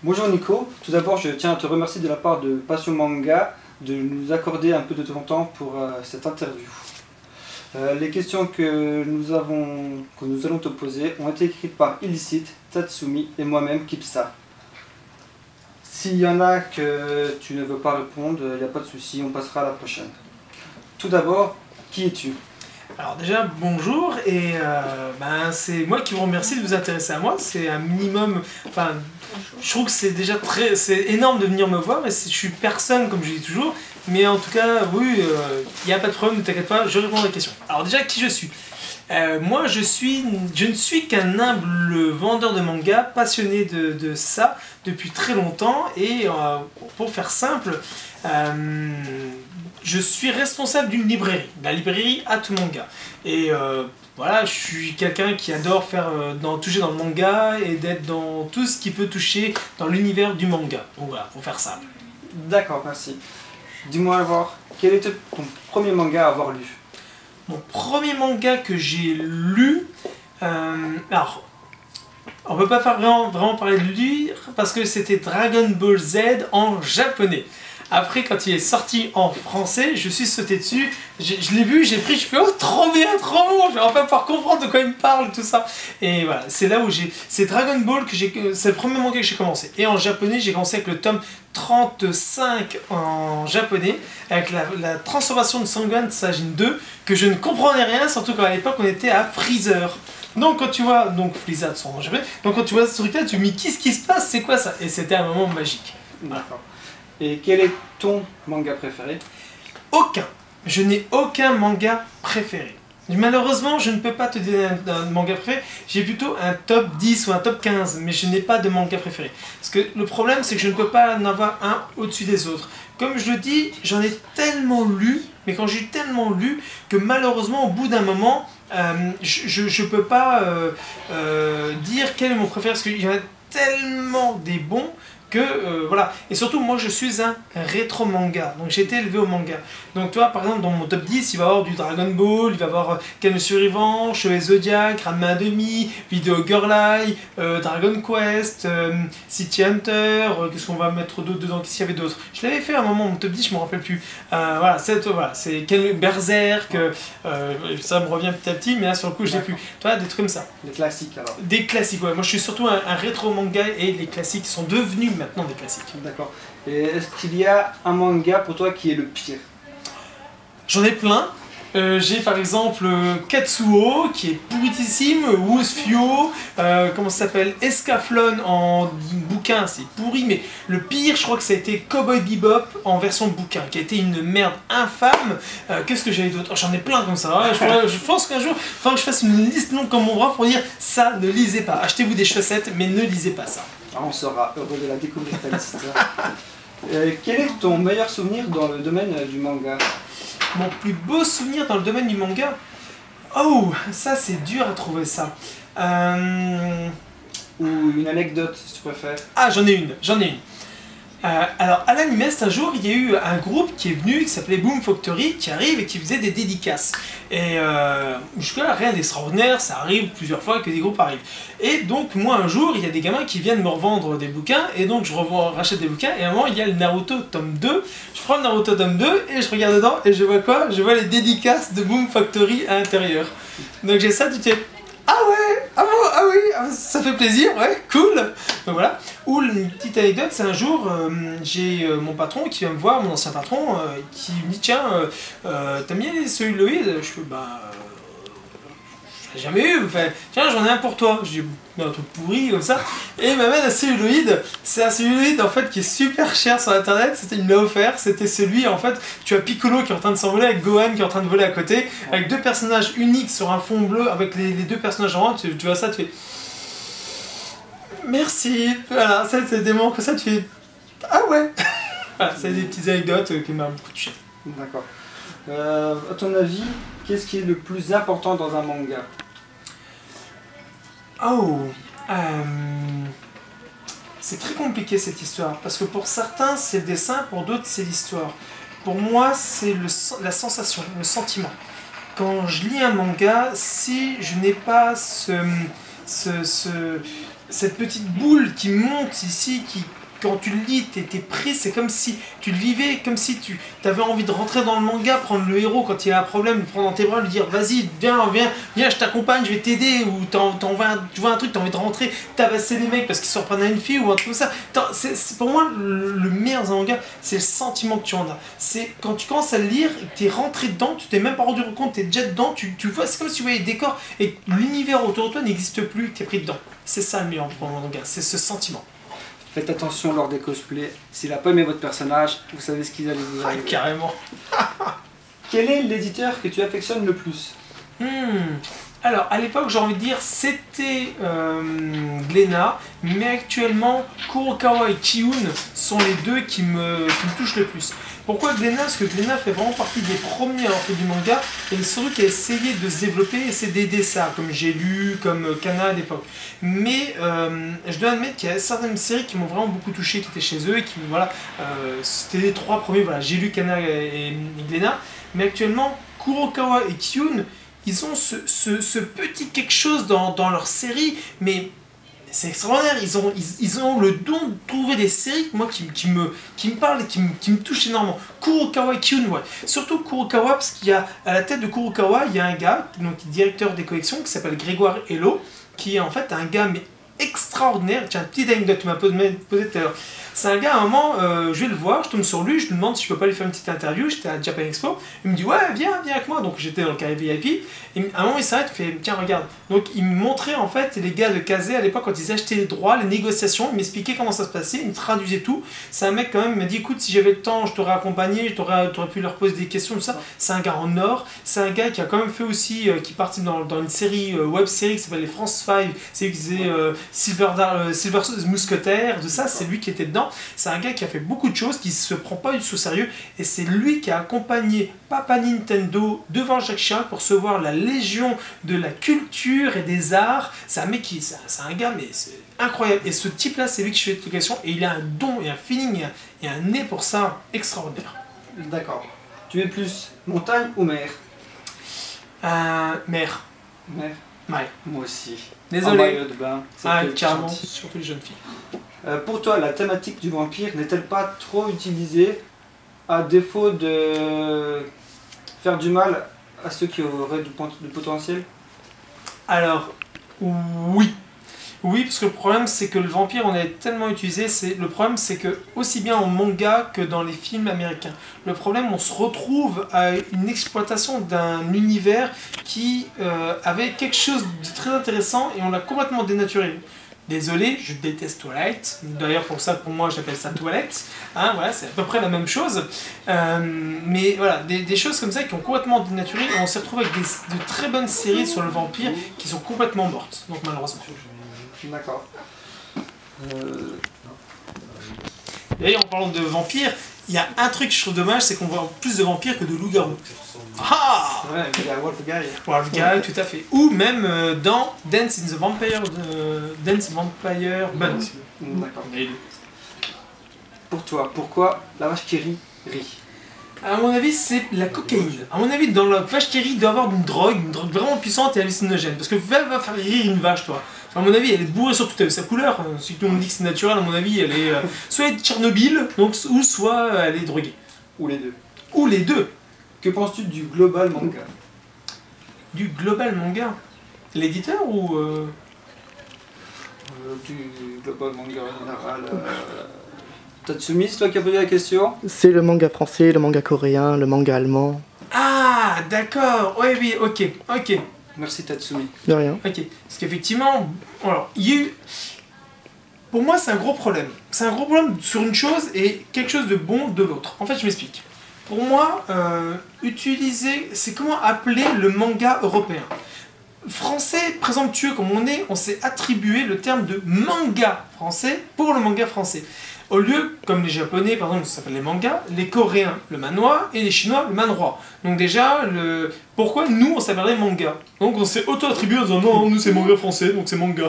Bonjour Nico, tout d'abord je tiens à te remercier de la part de Passion Manga de nous accorder un peu de ton temps pour cette interview. Les questions que nous allons te poser ont été écrites par Illicite, Tatsumi et moi-même, Kipsa. S'il y en a que tu ne veux pas répondre, il n'y a pas de souci, on passera à la prochaine. Tout d'abord, qui es-tu? Alors déjà, bonjour, et c'est moi qui vous remercie de vous intéresser à moi, c'est un minimum, enfin, je trouve que c'est déjà c'est énorme de venir me voir, mais je suis personne, comme je dis toujours, mais en tout cas, oui, il n'y a pas de problème, ne t'inquiète pas, je réponds à la question. Alors déjà, qui je suis? Moi, je ne suis qu'un humble vendeur de manga, passionné de ça depuis très longtemps, et pour faire simple, je suis responsable d'une librairie, la librairie At-Manga. Et voilà, je suis quelqu'un qui adore toucher dans le manga et d'être dans tout ce qui peut toucher dans l'univers du manga. Donc voilà, pour faire simple. D'accord, merci. Dis-moi alors, quel était ton premier manga à avoir lu? Mon premier manga que j'ai lu, alors, on peut pas vraiment parler de lui parce que c'était Dragon Ball Z en japonais. Après, quand il est sorti en français, je suis sauté dessus, je l'ai vu, j'ai pris, je fais oh trop bien, trop bon, je vais enfin pouvoir comprendre de quoi il me parle, tout ça. Et voilà, c'est là où c'est Dragon Ball c'est le premier manga que j'ai commencé. Et en japonais, j'ai commencé avec le tome 35 en japonais, avec la transformation de Sangohan Sajin 2, que je ne comprenais rien, surtout qu'à l'époque on était à Freezer. Donc quand tu vois, donc Freezer en japonais, donc quand tu vois ce truc-là, tu te dis qu'est-ce qui se passe, c'est quoi ça? Et c'était un moment magique. D'accord. Et quel est ton manga préféré? Aucun. Je n'ai aucun manga préféré. Malheureusement, je ne peux pas te donner un manga préféré. J'ai plutôt un top 10 ou un top 15, mais je n'ai pas de manga préféré. Parce que le problème, c'est que je ne peux pas en avoir un au-dessus des autres. Comme je le dis, j'en ai tellement lu, mais quand j'ai tellement lu, que malheureusement, au bout d'un moment, je ne peux pas dire quel est mon préféré, parce qu'il y en a tellement des bons que voilà. Et surtout, moi je suis un rétro manga, donc j'ai été élevé au manga. Donc tu vois, par exemple, dans mon top 10, il va y avoir du Dragon Ball, il va y avoir Ken Survivant, Chevalier Zodiac, Ranma 1/2, Video Girl Eye, Dragon Quest, City Hunter, qu'est-ce qu'on va mettre d'autre dedans, qu'est-ce qu'il y avait d'autre? Je l'avais fait à un moment, mon top 10, je me rappelle plus. Voilà, c'est Berserk, ça me revient petit à petit, mais là sur le coup, je l'ai plus. Tu vois, des trucs comme ça. Des classiques alors. Des classiques, ouais. Moi je suis surtout un rétro manga et les classiques sont devenus maintenant des classiques. D'accord. Et est-ce qu'il y a un manga pour toi qui est le pire? J'en ai plein. J'ai par exemple Katsuo qui est pourritissime, Woosfio, comment ça s'appelle, Escaflon en bouquin, c'est pourri, mais le pire je crois que ça a été Cowboy Bebop en version bouquin, qui a été une merde infâme. Qu'est-ce que j'avais d'autre? Oh, j'en ai plein comme ça, ouais. Je pense qu'un jour, il faudra que je fasse une liste longue comme mon bras pour dire ça, ne lisez pas, achetez-vous des chaussettes, mais ne lisez pas ça. Ah, on sera heureux de la découvrir ta liste. Quel est ton meilleur souvenir dans le domaine du manga? Mon plus beau souvenir dans le domaine du manga? Oh, ça c'est dur à trouver ça. Ou une anecdote si tu préfères. Ah, j'en ai une. Alors, à l'Animest, un jour, il y a eu un groupe qui est venu, qui s'appelait Boom Factory, qui arrive et qui faisait des dédicaces. Et jusque-là, rien d'extraordinaire, ça arrive plusieurs fois que des groupes arrivent. Et donc, moi, un jour, il y a des gamins qui viennent me revendre des bouquins, et donc je rachète des bouquins, et à un moment, il y a le Naruto tome 2. Je prends le Naruto tome 2, et je regarde dedans, et je vois quoi? Je vois les dédicaces de Boom Factory à l'intérieur. Donc j'ai ça, tu te dis, ah ouais, ah bon, ah oui, ça fait plaisir, ouais, cool. Donc voilà. Ou une petite anecdote, c'est un jour, j'ai mon patron qui vient me voir, mon ancien patron, qui me dit tiens, t'as mis les celluloïdes? Je fais bah, je l'ai jamais eu, enfin, tiens j'en ai un pour toi. Je dis un truc pourri comme ça, et il m'amène un celluloïde. C'est un celluloïde en fait qui est super cher sur internet, il me l'a offert, c'était celui en fait, tu as Piccolo qui est en train de s'envoler avec Gohan qui est en train de voler à côté, avec deux personnages uniques sur un fond bleu, avec les deux personnages en haut, tu vois ça, tu fais merci, voilà, c'est des moments comme ça, tu fais ah ouais. Voilà, c'est des petites anecdotes qui m'ont beaucoup touché. D'accord. À ton avis, qu'est-ce qui est le plus important dans un manga? Oh, c'est très compliqué cette histoire, parce que pour certains c'est le dessin, pour d'autres c'est l'histoire. Pour moi c'est la sensation, le sentiment. Quand je lis un manga, si je n'ai pas cette petite boule qui monte ici, qui quand tu le lis, t'es pris, c'est comme si tu le vivais, comme si tu avais envie de rentrer dans le manga, prendre le héros quand il a un problème, le prendre dans tes bras, lui dire vas-y, viens, je t'accompagne, je vais t'aider, ou tu vois un truc, t'as envie de rentrer, tabasser les mecs parce qu'ils se reprennent à une fille, ou un truc comme ça. C'est pour moi, le meilleur dans un manga, c'est le sentiment que tu en as. C'est quand tu commences à le lire, t'es rentré dedans, tu t'es même pas rendu compte, t'es déjà dedans, tu vois, c'est comme si tu voyais le décor, et l'univers autour de toi n'existe plus, t'es pris dedans. C'est ça le meilleur pour un manga, c'est ce sentiment. Faites attention lors des cosplays. S'il n'a pas aimé votre personnage, vous savez ce qu'il allait vous arriver. Carrément. Quel est l'éditeur que tu affectionnes le plus? Alors, à l'époque, j'ai envie de dire, c'était Glénat, mais actuellement, Kurokawa et Kiyun sont les deux qui me touchent le plus. Pourquoi Glénat? Parce que Glénat fait vraiment partie des premiers à avoir fait du manga, et surtout qui a essayé de se développer et essayer d'aider ça, comme j'ai lu, comme Kana à l'époque. Mais je dois admettre qu'il y a certaines séries qui m'ont vraiment beaucoup touché, qui étaient chez eux, et qui, voilà, c'était les trois premiers, voilà, j'ai lu Kana et Glénat, mais actuellement, Kurokawa et Kiyun, ils ont ce petit quelque chose dans leur série, mais c'est extraordinaire. Ils ont le don de trouver des séries moi, qui me parlent et qui me touchent énormément. Kurokawa et Kiyun, ouais. Surtout Kurokawa, parce qu'il y a à la tête de Kurokawa, il y a un gars, donc directeur des collections, qui s'appelle Grégoire Hello, qui est en fait un gars mais extraordinaire. Tiens, petite anecdote que tu m'as posé tout à l'heure. C'est un gars, à un moment, je vais le voir, je tombe sur lui, je lui demande si je peux pas lui faire une petite interview, j'étais à Japan Expo, il me dit ouais, viens avec moi, donc j'étais dans le carré VIP, et à un moment il s'arrête, il fait tiens regarde, donc il me montrait en fait les gars de Kazé à l'époque quand ils achetaient les droits, les négociations, il m'expliquait comment ça se passait, il me traduisait tout, c'est un mec quand même, il m'a dit écoute si j'avais le temps je t'aurais accompagné, t'aurais pu leur poser des questions, tout ça, c'est un gars en or, c'est un gars qui a quand même fait aussi, qui partit dans une série, web série qui s'appelle les France 5, c'est lui qui faisait Silver Mousquetaire, de ça, c'est lui qui était dedans, c'est un gars qui a fait beaucoup de choses, qui se prend pas du tout au sérieux, et c'est lui qui a accompagné Papa Nintendo devant Jacques Chirac pour recevoir la Légion de la culture et des arts. C'est un mec c'est un gars, mais c'est incroyable. Et ce type-là, c'est lui qui fait l'éducation, et il a un don et un feeling et un nez pour ça extraordinaire. D'accord. Tu es plus montagne ou mer? Mer. Mer. Ouais. Moi aussi. Désolé. En maillot de bain. Carrément, surtout les jeunes filles. Pour toi, la thématique du vampire n'est-elle pas trop utilisée à défaut de faire du mal à ceux qui auraient du potentiel? Alors, oui. Oui, parce que le problème c'est que le vampire on est tellement utilisé, le problème c'est que aussi bien en manga que dans les films américains, le problème on se retrouve à une exploitation d'un univers qui avait quelque chose de très intéressant et on l'a complètement dénaturé. Désolé, je déteste Twilight, d'ailleurs pour ça pour moi j'appelle ça Toilette, hein, voilà, c'est à peu près la même chose, mais voilà, des choses comme ça qui ont complètement dénaturé et on s'est retrouvé avec de très bonnes séries sur le vampire qui sont complètement mortes, donc malheureusement. D'accord. D'ailleurs en parlant de vampires, il y a un truc que je trouve dommage, c'est qu'on voit plus de vampires que de loups-garous. Ah ouais, il y a Wolf Guy. Wolf Guy, tout à fait. Ou même dans Dance in the Vampire, Dance Vampire Band. D'accord. Pour toi, pourquoi la vache qui rit? À mon avis, c'est la cocaïne. À mon avis, dans la vache qui rit, il doit y avoir une drogue vraiment puissante et hallucinogène. Parce que va faire rire une vache, toi. À mon avis, elle est bourrée surtout avec sa couleur. Si tout le monde dit que c'est naturel, à mon avis, elle est soit elle est de Tchernobyl, donc, ou soit elle est droguée. Ou les deux. Ou les deux. Que penses-tu du global manga? Du global manga? L'éditeur ou du global manga en général. Tatsumi, c'est toi qui as posé la question? C'est le manga français, le manga coréen, le manga allemand. Ah, d'accord. Oui, oui, ok. Merci Tatsumi. De rien. Ok. Parce qu'effectivement, alors, pour moi, c'est un gros problème. C'est un gros problème sur une chose et quelque chose de bon de l'autre. En fait, je m'explique. Pour moi, c'est comment appeler le manga européen. Français présomptueux comme on s'est attribué le terme de manga français pour le manga français. Au lieu, comme les japonais par exemple, ça s'appelle les mangas, les coréens le manhwa et les chinois le manhwa. Donc déjà, pourquoi nous on s'appellerait manga? Donc on s'est auto-attribué en disant non, nous c'est manga français, donc c'est manga.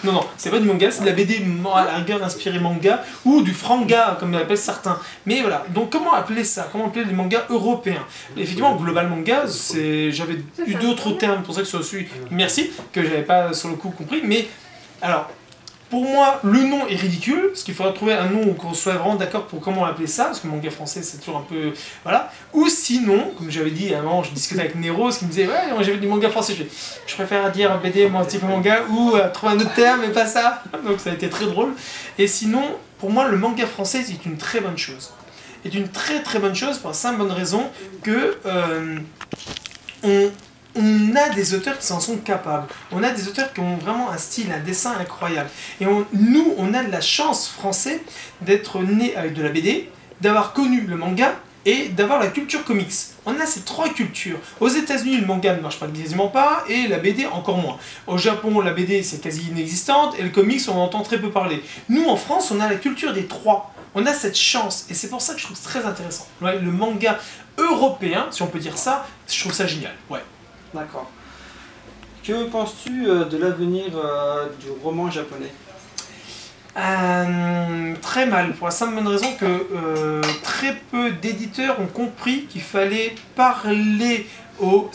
Non, c'est pas du manga, c'est de la BD à la rigueur inspirée manga, ou du franga comme l'appellent certains. Mais voilà, donc comment appeler ça? Comment appeler les mangas européens? Effectivement, global manga, j'avais eu d'autres termes, pour ça que sur celui, merci, que j'avais pas sur le coup compris, mais alors, Pour moi, le nom est ridicule, parce qu'il faudrait trouver un nom qu'on soit vraiment d'accord pour comment appeler ça, parce que le manga français c'est toujours un peu... Voilà. Ou sinon, comme j'avais dit avant, je discutais avec Nero, qui me disait ouais, moi j'ai vu du manga français, je préfère dire BD, moi type manga, ou trouver un autre terme, mais pas ça. Donc ça a été très drôle. Et sinon, pour moi, le manga français c'est une très bonne chose. C'est une très très bonne chose pour la simple bonne raison que on a des auteurs qui s'en sont capables. On a des auteurs qui ont vraiment un style, un dessin incroyable. Et nous, on a de la chance français d'être né avec de la BD, d'avoir connu le manga et d'avoir la culture comics. On a ces trois cultures. Aux États-Unis, le manga ne marche pas quasiment pas et la BD encore moins. Au Japon, la BD c'est quasi inexistante et le comics on entend très peu parler. Nous, en France, on a la culture des trois. On a cette chance et c'est pour ça que je trouve très intéressant. Ouais, le manga européen, si on peut dire ça, je trouve ça génial. Ouais. D'accord. Que penses-tu de l'avenir du roman japonais? Très mal, pour la simple bonne raison que très peu d'éditeurs ont compris qu'il fallait parler aux